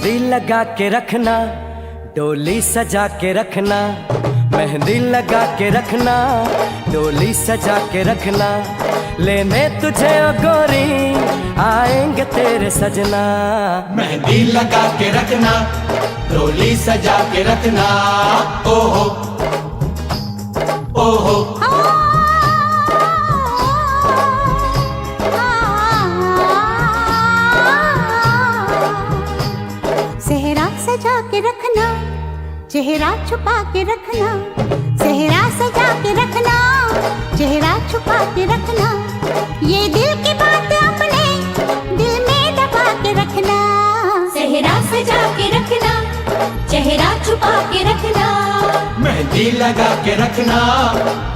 मेहंदी लगा के रखना, डोली सजा के रखना। मेहंदी लगा के रखना, डोली सजा के रखना। लेने तुझे ओ गोरी आएंगे तेरे सजना। मेहंदी लगा के रखना, डोली सजा के रखना। ओहो ओहो सेहरा सजा के रखना, चेहरा छुपा के रखना। सेहरा सजा के रखना, चेहरा छुपा के रखना। ये दिल की बात अपने दिल में दबा के रखना। सेहरा सजा के रखना, चेहरा छुपा के रखना। मेहंदी लगा के रखना,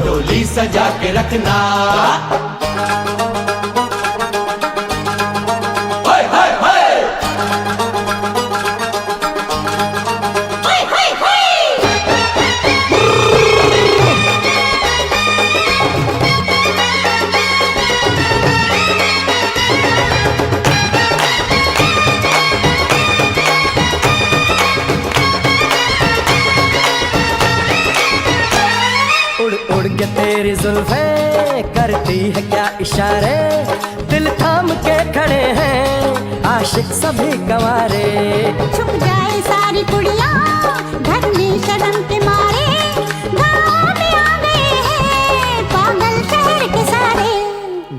डोली सजा के रखना। उड़ उड़ के तेरी जुल्फें करती है क्या इशारे। दिल थाम के खड़े हैं आशिक सभी गंवारे। छुप जाए सारी कुड़ियाँ घर में शर्म के मारे। गाँव में आ गए हैं पागल शहर के सारे।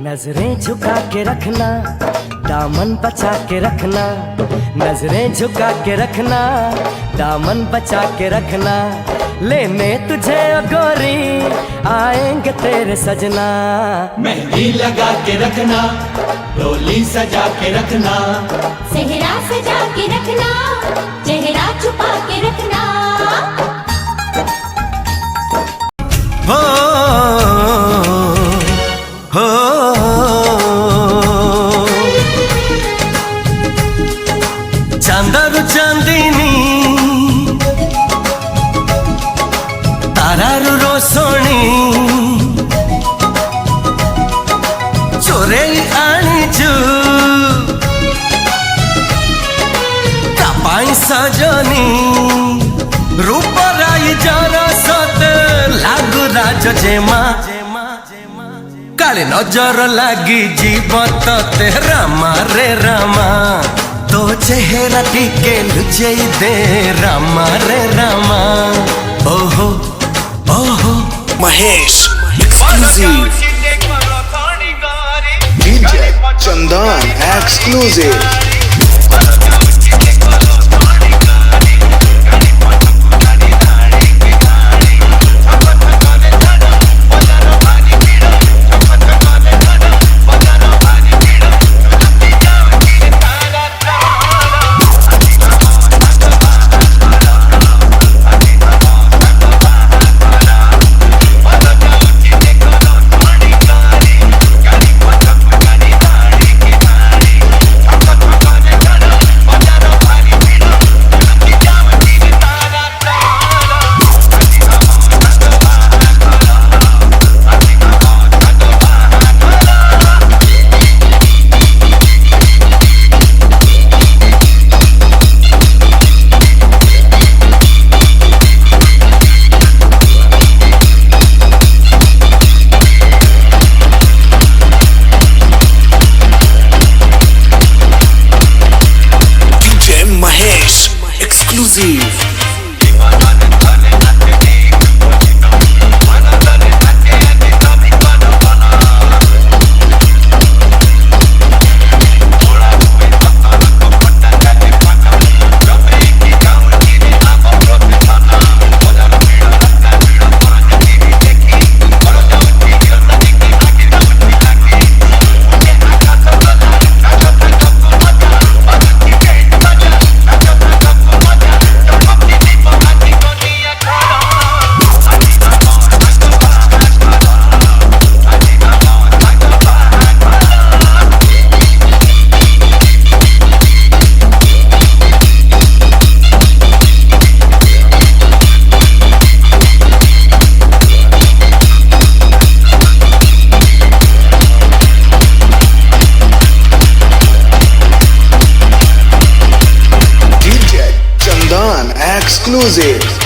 नजरें झुका के रखना, दामन बचा के रखना। नजरें झुका के रखना, दामन बचा के रखना। लेने तुझे ओ गोरी आएंगे तेरे सजना। मेहंदी लगा के रखना, डोली सजा के रखना। सेहरा सजा के रखना, चेहरा छुपा के रखना। हो हो चांदरू चांदनी तारारू रोसणी चोरेई आनीचु कापाई सजनी। रूपराई जरा सत लागू राज जेमा। काले नजर लागी जीव ते रामा रे रामा। तो चेहरा टीके लुचेई दे रामा रे रामा। ओहो ओहो Mahesh exclusive DJ Chandan exclusive exclusive.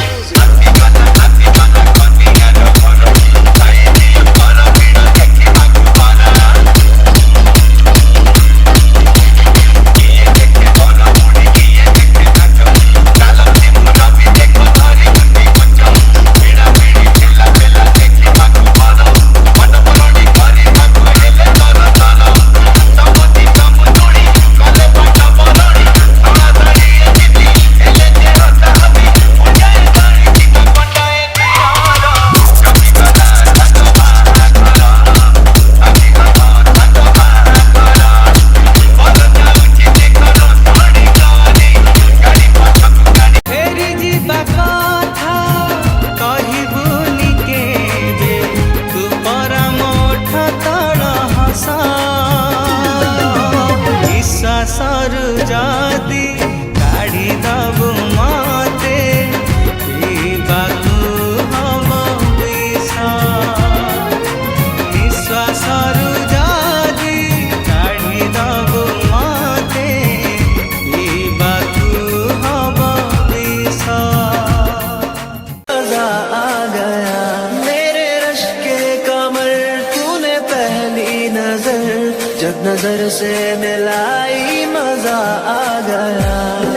सरुजादी काढ़ी दबु माते बाकू हम निश्वासरु जादी काढ़ी दबु माते बाकू हम मजा आ गया मेरे रश के कमर तूने पहली नजर जब नजर से मिलाई मजा आ गया।